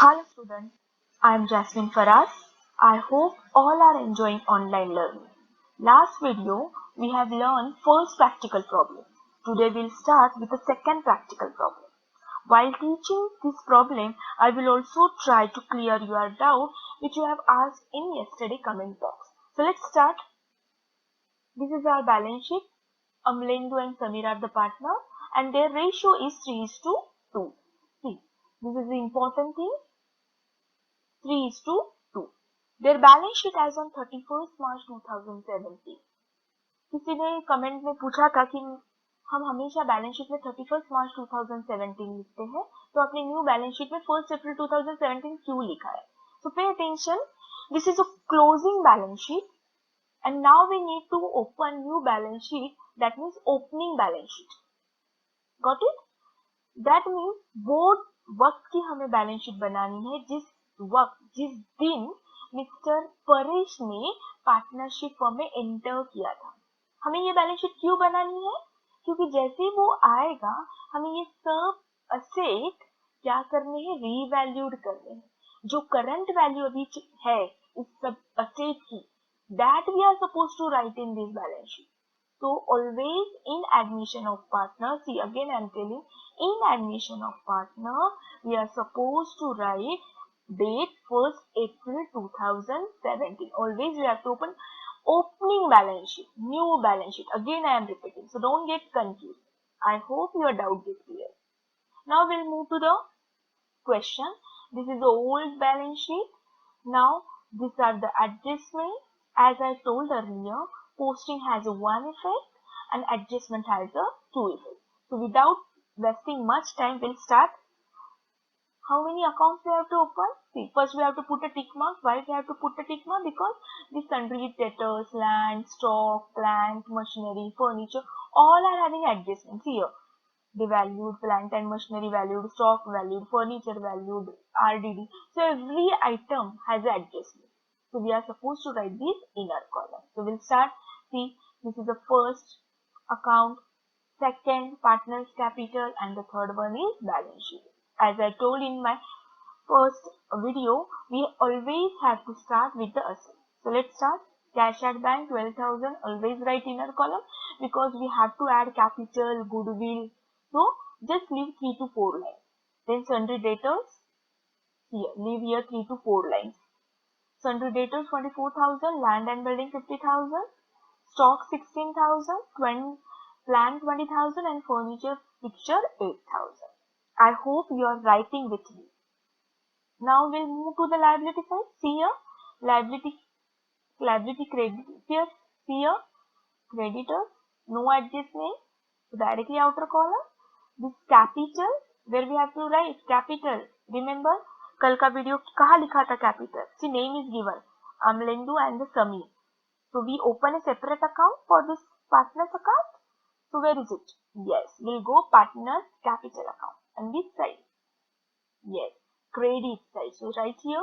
Hello students, I am Jasmine Faraz. I hope all are enjoying online learning. Last video we have learned first practical problem. Today we'll start with the second practical problem. While teaching this problem, I will also try to clear your doubt which you have asked in yesterday comment box. So let's start. This is our balance sheet. Amlendu and Samir are the partner and their ratio is 3:2. See, this is the important thing. 3:2. Their balance sheet as on 31st March 2017. किसी ने comment में पूछा था कि हम हमेशा balance sheet में 31st मार्च 2017 लिखते हैं, तो अपने न्यू बैलेंस शीट में 1 अप्रैल 2017 क्यों लिखा है? So pay attention. This is a closing balance sheet, and now we need to open new balance sheet. That means opening balance sheet. Got it? That means वो वक्त की हमें बैलेंस शीट बनानी है जिस दिन मिस्टर परेश ने पार्टनरशिप फर्म में एंटर किया था. हमें ये बैलेंस शीट क्यों बनानी है? क्योंकि जैसे ही वो आएगा हमें ये सब असेट क्या करने हैं? रीवैल्यूड करने हैं. जो करंट वैल्यू अभी है इस सब असेट की, that we are suppose to write in this balance sheet. So always in admission of partner, see again I am telling, in admission of partner we are supposed to write date 1st April 2017. Always we have to open opening balance sheet, new balance sheet. Again I am repeating, so don't get confused. I hope your doubt is clear. Now we'll move to the question. This is the old balance sheet. Now these are the adjustments. As I told earlier, posting has a one effect and adjustment has a two effect. So without wasting much time, we'll start. How many accounts we have to open? See, first we have to put a tick mark. Why we have to put a tick mark? Because the sundry debtors, land, stock, plant, machinery, furniture, all are having adjustments here. The valued, plant and machinery valued, stock valued, furniture valued, RDD. So every item has an adjustment. So we are supposed to write these inner column. So we'll start. See, this is the first account, second partner's capital, and the third one is balance sheet. As I told in my first video, we always have to start with the assets. So let's start. Cash at bank 12,000. Always write inner column because we have to add capital, goodwill. So just leave 3 to 4 lines. Then sundry debtors. Here, leave here 3 to 4 lines. Sundry debtors 24,000, land and building 50,000, stock 16,000, plant 20,000 and furniture fixture 8,000. I hope you are writing with me. Now we'll move to the liability side. See here, liability credit. Here, see here, creditors, no adjustment. So directly outer column. This capital, where we have to write capital. Remember, कल का video कहाँ लिखा था capital? C name is given, Amlendu and the Samir. So we open a separate account for this partner's account. So where is it? Yes, we'll go partner's capital account. And this side? Yes, credit side. So right here,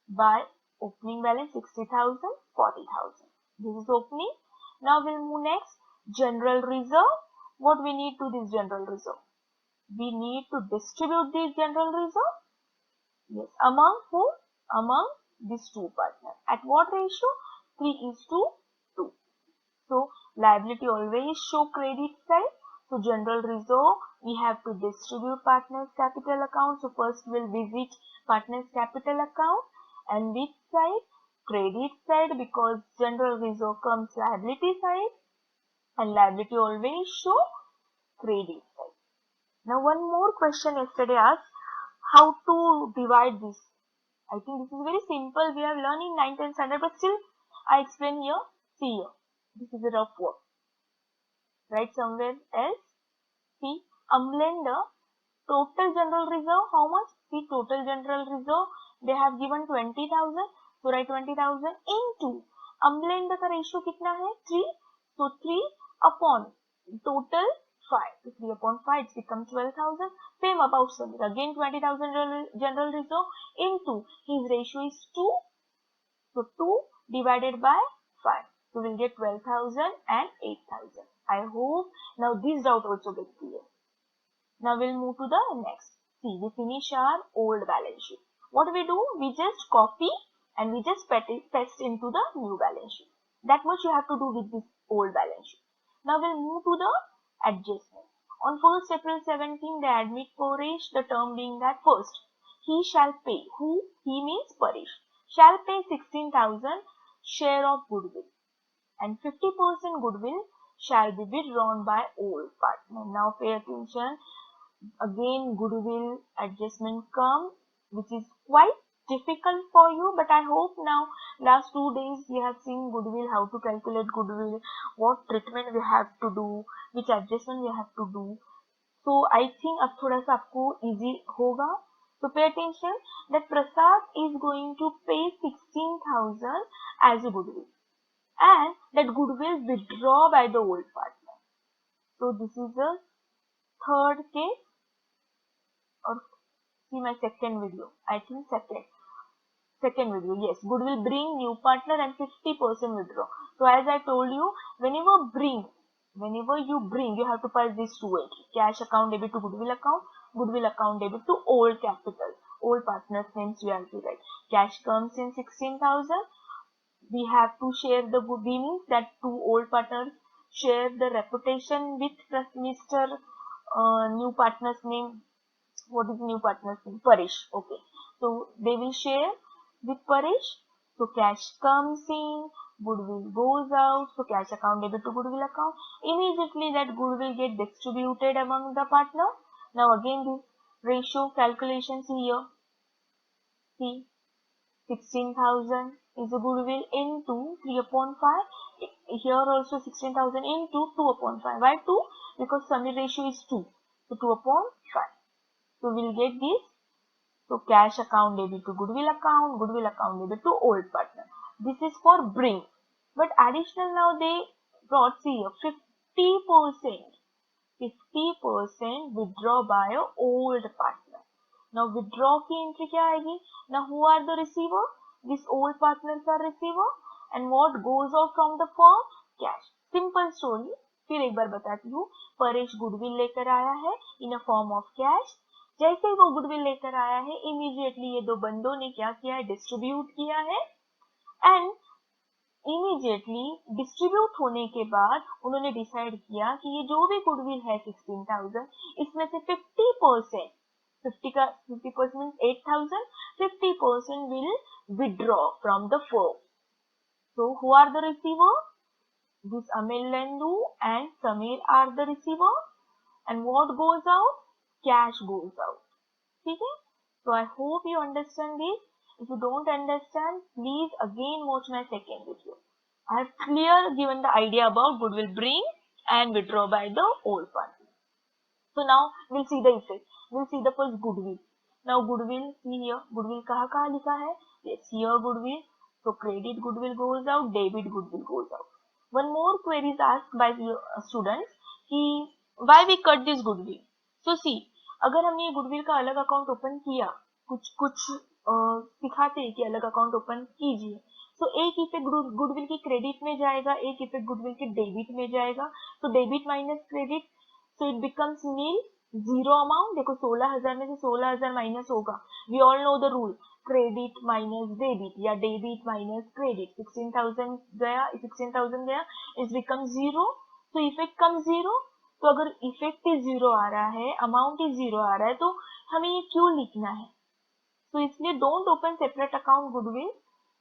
by opening balance 60,000, 40,000. This is opening. Now we'll move next. General reserve. What we need to this general reserve? We need to distribute this general reserve. Yes, among who? Among these two partners. At what ratio? 3:2. So liability always show credit side. So general reserve we have to distribute partners capital account. So first we'll visit partners capital account and which side? Credit side, because general reserve comes liability side and liability always show credit side. Now one more question yesterday asked, how to divide this? I think this is very simple. We have learned in 9th and standard, but still I explain here. See here. This is a rough work. Write somewhere else. See, Amlender, total general reserve, how much? See, total general reserve, they have given 20,000. So write 20,000 into Amlender का ratio कितना है? 3. So 3 upon total 5. So 3 upon 5 it becomes 12,000. Same about Samir. Again 20,000 general reserve into his ratio is 2. So 2 divided by 5. So we'll get 12,000 and 8,000. I hope now this doubt also gets clear. Now we'll move to the next. See, we finish our old balance sheet. what we do, we just copy and we just paste into the new balance sheet. That much you have to do with this old balance sheet. Now we'll move to the adjustment. On 1st April 17, they admit Paresh, the term being that first, he shall pay, who, he means Paresh, shall pay 16,000 share of goodwill and 50% goodwill shall be withdrawn by old partner. Now pay attention, again goodwill adjustment comes, which is quite difficult for you, but I hope now last 2 days we have seen goodwill, how to calculate goodwill, what treatment we have to do, which adjustment we have to do. So I think अब थोड़ा सा आपको easy होगा. So pay attention that Prasad is going to pay 16,000 as a goodwill and that goodwill withdraw by the old partner. So this is the third case, or see my second video, I think second video, yes, goodwill bring new partner and 50% withdraw. So as I told you, whenever you bring, you have to pass these two entries, cash account debit to goodwill account debit to old capital, old partners names we have to write. Cash comes in 16,000, we have to share the goodwill, means that two old partners share the reputation with Mr. New partner's name. What is new partner's name? Paresh. Okay. So they will share with Paresh. So cash comes in, goodwill goes out. So cash account debit to goodwill account. Immediately that goodwill get distributed among the partner. Now again this ratio calculations here. See, 16,000 is a goodwill into 3 upon 5. Here also 16,000 into 2 upon 5. Why 2? Because summary ratio is 2. So 2 upon 5. So we'll get this. So cash account debit to goodwill account debit to old partner. This is for bring. But additional now they brought, see here, 50% withdraw by a old partner. Now withdraw की entry क्या आएगी? Now who are the receiver? These old partners are receiver. And what goes out from the firm? Cash. Simple story. फिर एक बार बताती हूँ. Paresh goodwill लेकर आया है in a form of cash. जैसे ही वो गुडविल लेकर आया है, इमीडिएटली ये दो बंदों ने क्या किया है? डिस्ट्रीब्यूट किया है. एंड इमीडिएटली डिस्ट्रीब्यूट होने के बाद उन्होंने डिसाइड किया कि ये जो भी गुडविल है 16,000, इसमें से 50% 50% means 8,000, 50% will withdraw from the firm. So who are the receiver? This Amel Lendu and Samir are the receiver. And what goes out? Cash goes out. Okay? So I hope you understand this. If you don't understand, please again watch my second video. I have clearly given the idea about goodwill bring and withdraw by the old party. So now we'll see the effect. We'll see the first goodwill. Now goodwill, see here, goodwill कहाँ लिखा है? Yes, here goodwill. So credit goodwill goes out, debit goodwill goes out. One more query is asked by the students कि why we cut this goodwill? So see, अगर हमने goodwill का अलग account open किया, कुछ सिखाते हैं कि अलग अकाउंट ओपन कीजिए, तो एक इफेक्ट गुडविल की क्रेडिट में जाएगा, एक इफेक्ट गुडविल के डेबिट में जाएगा. तो debit minus credit, so it becomes nil, zero amount. देखो 16,000 में से 16,000 माइनस होगा. We all know the rule, credit minus debit या डेबिट माइनस क्रेडिट. 16,000 गया, इट बिकम जीरो. तो इफेक्ट कम जीरो. तो अगर इफेक्ट ही जीरो आ रहा है, अमाउंट ही जीरो आ रहा है, तो हमें ये क्यों लिखना है? तो इसलिए don't open separate account goodwill.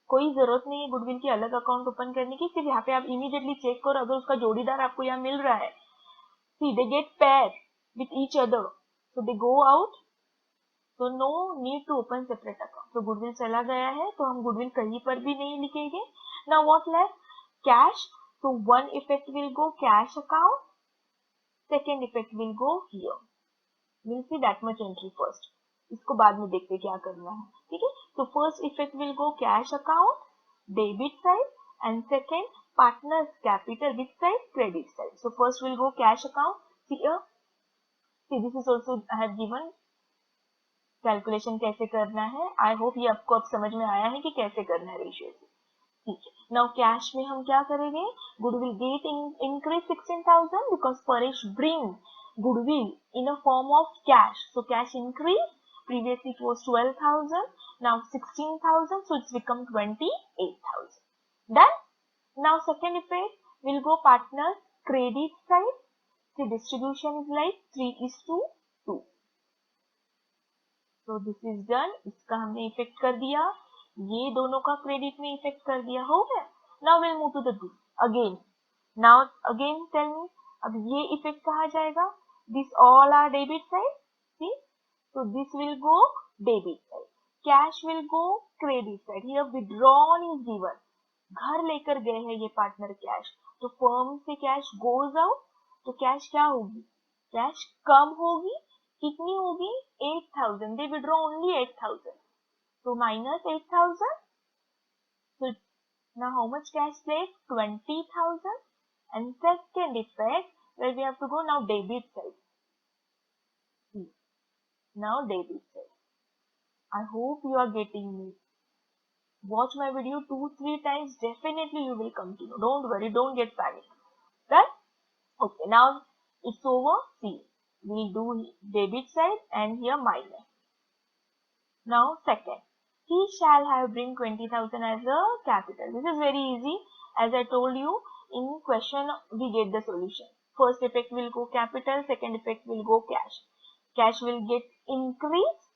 कोई जरूरत नहीं है गुडविल की अलग अकाउंट ओपन करने की. सिर्फ यहाँ पे आप इमीडिएटली चेक करो, अगर उसका जोड़ीदार आपको यहाँ मिल रहा है, see they get pair with each other, so they go out. तो no need to open separate account. तो गुडविल चला गया है, तो हम गुडविल कहीं पर भी नहीं लिखेंगे. Now what left? Cash. So one effect will go cash account, second effect will go here. We'll see that much entry first. इसको बाद में देखते क्या करना है, ठीक है. So first effect will go cash account, debit side, and second partners capital which side? Credit side. So first will go cash account. See here. See this is also I have given calculation कैसे करना है. I hope ये आपको अब समझ में आया है कि कैसे करना है रेशियो से. ठीक है. नाउ कैश में हम क्या करेंगे? Goodwill gate increase 16,000 because Paresh bring goodwill in a form of cash. So cash increase. Previously it was 12,000. Now 16,000, so it's become 28,000. Done. Now second effect will go partners credit side. The distribution is like 3:2. So this is done. इसका हमने effect कर दिया, ये दोनों का credit में effect कर दिया, हो गया. Now we'll move to the B again. Now again tell me, अब ये इफेक्ट कहाँ जाएगा? This all are debit side. See, so this will go debit side. Cash will go credit side. Here withdrawn is given. घर लेकर गए हैं ये partner cash, तो फर्म से कैश गोज आउट, तो कैश क्या होगी? कैश कम होगी. कितनी होगी? 8,000. They withdraw only 8,000. So minus 8,000. So now how much cash left? 20,000. And second effect where we have to go now debit side. See, now debit side. I hope you are getting me. Watch my video 2-3 times. Definitely you will come to know. Don't worry. Don't get panic. Right? Okay. Now it's over. See. We'll do debit side and here minus. Now second, he shall have bring 20,000 as a capital. This is very easy. As I told you in question, we get the solution. First effect will go capital, second effect will go cash. Cash will get increase.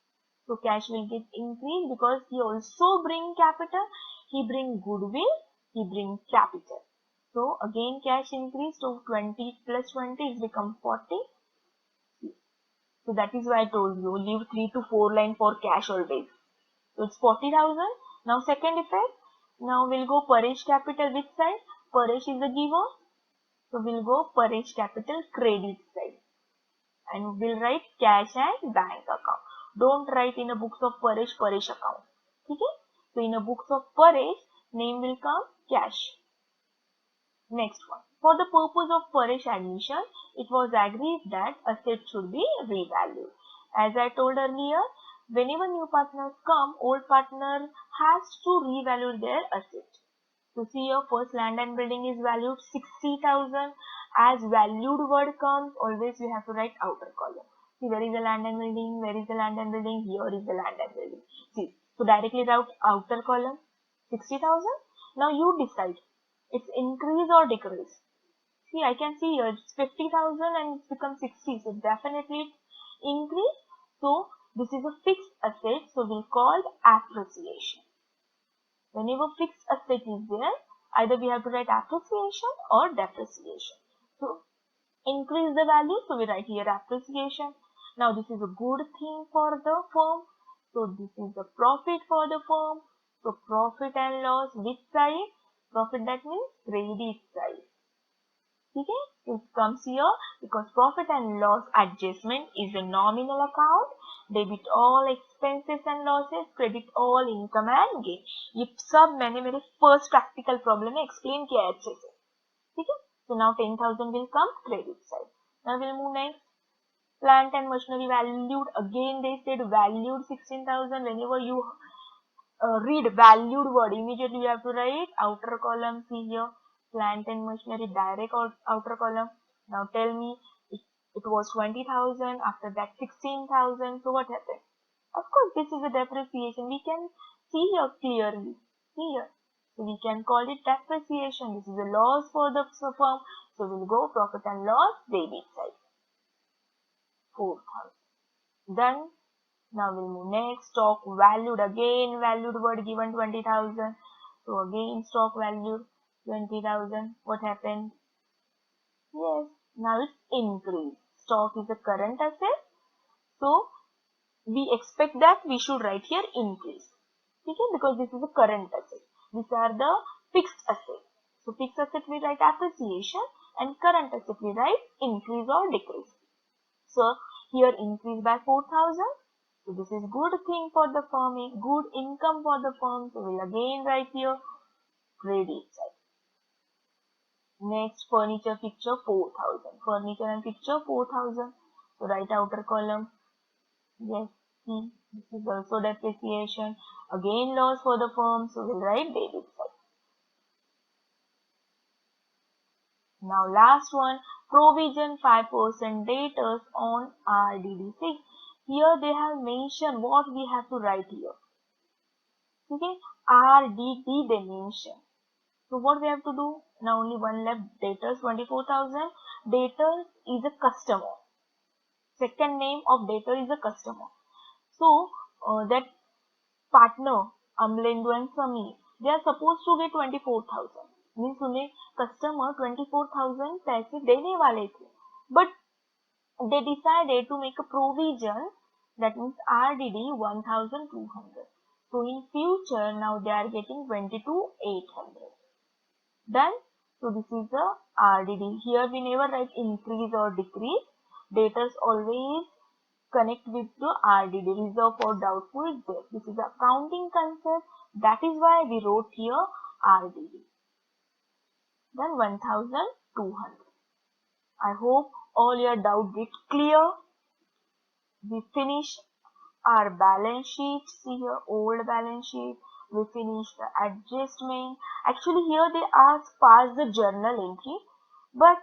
So cash will get increase because he also bring capital. He bring goodwill. He bring capital. So again cash increase. So 20 plus 20 is become 40. So that is why I told you, leave 3 to 4 line for cash always. So it's 40,000. Now second effect. Now we'll go Paresh capital which side? Paresh is the giver. So we'll go Paresh capital credit side. And we'll write cash and bank account. Don't write in the books of Paresh account. Okay? So in the books of Paresh, name will come cash. Next one. For the purpose of Paresh admission, it was agreed that assets should be revalued. As I told earlier, whenever new partners come, old partner has to revalue their assets. So see your first land and building is valued 60,000. As valued word comes, always you have to write outer column. See, where is the land and building? Where is the land and building? Here is the land and building. See, so directly write outer column 60,000. Now you decide. It's increase or decrease. See, I can see here it's 50,000 and it's become 60. So definitely it's increase. So this is a fixed asset. So we'll call appreciation. Whenever fixed asset is there, either we have to write appreciation or depreciation. So increase the value. So we write here appreciation. Now this is a good thing for the firm. So this is the profit for the firm. So profit and loss, which side? Profit, that means credit side. Okay, it comes here because profit and loss adjustment is a nominal account. Debit all expenses and losses, credit all income and gain. ये सब मैंने मेरे first practical problem में explain किया है अच्छे से. ठीक है? So now 10,000 will come credit side. Now we'll move next. Plant and machinery valued. Again they said valued 16,000. Whenever you read valued word, immediately you have to write outer column. See here, plant and machinery, direct outer column. Now tell me, it was 20,000, after that 16,000. So what happened? Of course, this is a depreciation. We can see here clearly. See here. So we can call it depreciation. This is a loss for the firm. So we'll go profit and loss, debit side. 4,000. Done. Now we'll move next. Stock valued. Again valued word given 20,000. So again stock valued 20,000. What happened? Yes. Now it's increased. Stock is a current asset. So we expect that we should write here increase. Okay? Because this is a current asset. These are the fixed assets. So fixed asset we write appreciation and current asset we write increase or decrease. So here increase by 4,000. So this is good thing for the firm, good income for the firm. So we'll again write here credit side. Next, furniture fixture 4,000. Furniture and fixture 4,000. So write outer column. Yes, see, this is also depreciation. Again loss for the firm. So we'll write debit side. Now last one, provision 5% debtors on RDD. See, here they have mentioned what we have to write here. ठीक है, RDD they mention. So what we have to do? Now only one left, debtors 24,000. Debtors is a customer. Second name of debtor is a customer. So that partner Amlendu and Samir, they are supposed to get 24,000. Means उन्हें customer 24,000 पैसे देने वाले थे. But they decided to make a provision, that means RDD 1,200. So in future now they are getting 22,800. Done. So this is the RDD. Here we never write increase or decrease. Debtors always connect with the RDD, reserve for doubtful debt. This is accounting concept. That is why we wrote here RDD. Then 1,200. I hope all your doubt get clear. We finish our balance sheet. See here, old balance sheet. We finish the adjustment. Actually here they ask pass the journal entry, but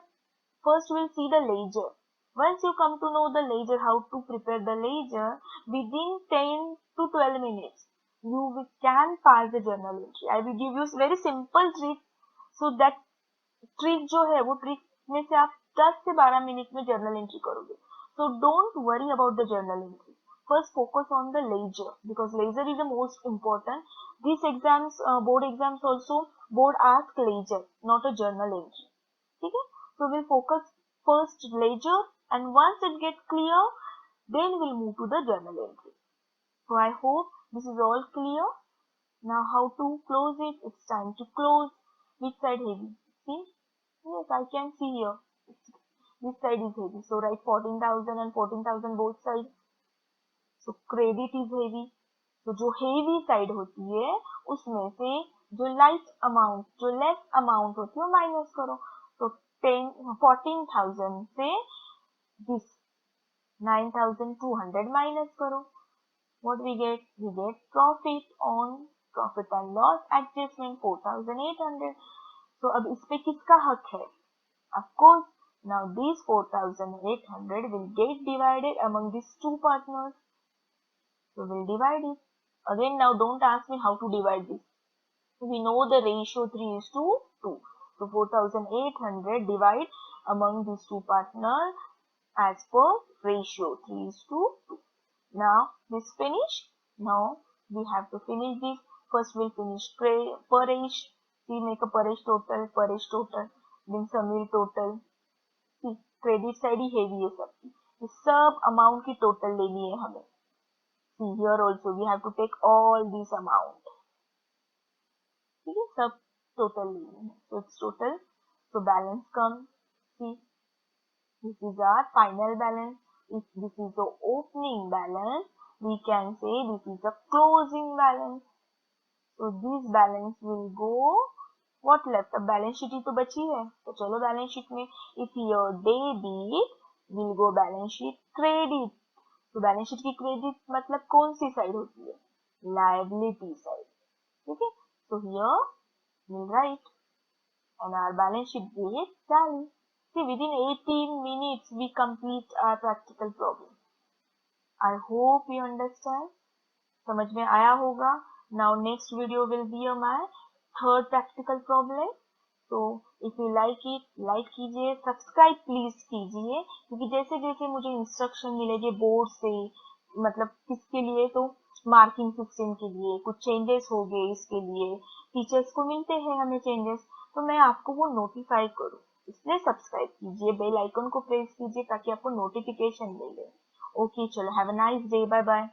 first we'll see the ledger. Once you come to know the ledger, how to prepare the ledger, within 10 to 12 minutes you can pass the journal entry. I will give you very simple trick, so that trick जो है वो trick में से आप 10 से 12 minute में journal entry करोगे. So don't worry about the journal entry. First focus on the ledger, because ledger is the most important. These exams, board exams also, board ask ledger, not a journal entry. ठीक है? So we'll focus first ledger, and once it gets clear, then we'll move to the journal entry. So I hope this is all clear. Now how to close it? It's time to close. Which side heavy? See? Yes, I can see here. This side is heavy. So write 14,000 and 14,000 both sides. So credit is heavy. तो जो heavy side होती है उसमें से जो light amount, जो less amount होती है वो minus करो. तो 14,000 से this 9,200 minus करो. What we get? We get profit on profit and loss adjustment 4,800. So अब इस पे किसका हक है? Of course, now these 4,800 will get divided among these two partners. So we'll divide it. Again, now don't ask me how to divide this. We know the ratio 3:2. So 4,800 divide among these two partners as per ratio 3:2. Now this finish. Now we have to finish this. First we'll finish Paresh. We make a Paresh total, then Samir total. See, credit side he heavy है सबकी. ये सब amount की total लेनी है हमें. See here also we have to take all this amount. ठीक है, सब total लेनी है. So it's total. So balance comes. See, this is our final balance. If this is the opening balance, we can say this is the closing balance. So this balance will go. What left? अब balance sheet ही तो बची है, तो चलो balance sheet में if your debit will go balance sheet credit. तो balance sheet की credit मतलब कौन सी साइड होती है? Liability side. ठीक है, so here we'll write and our balance sheet is tally. See, within 18 minutes we complete our practical problem. I hope you understand. समझ में आया होगा. Now next video will be my third practical problem. So if you like it, like कीजिए, subscribe please कीजिए, क्योंकि जैसे जैसे मुझे इंस्ट्रक्शन मिलेंगे बोर्ड से, मतलब किसके लिए, तो मार्किंग सिस्टम के लिए कुछ चेंजेस हो गए, इसके लिए टीचर्स को मिलते हैं हमें चेंजेस, तो मैं आपको वो नोटिफाई करूँ, इसलिए सब्सक्राइब कीजिए, बेल आइकन को प्रेस कीजिए ताकि आपको नोटिफिकेशन मिले. ओके, चलो, have a nice day, bye bye.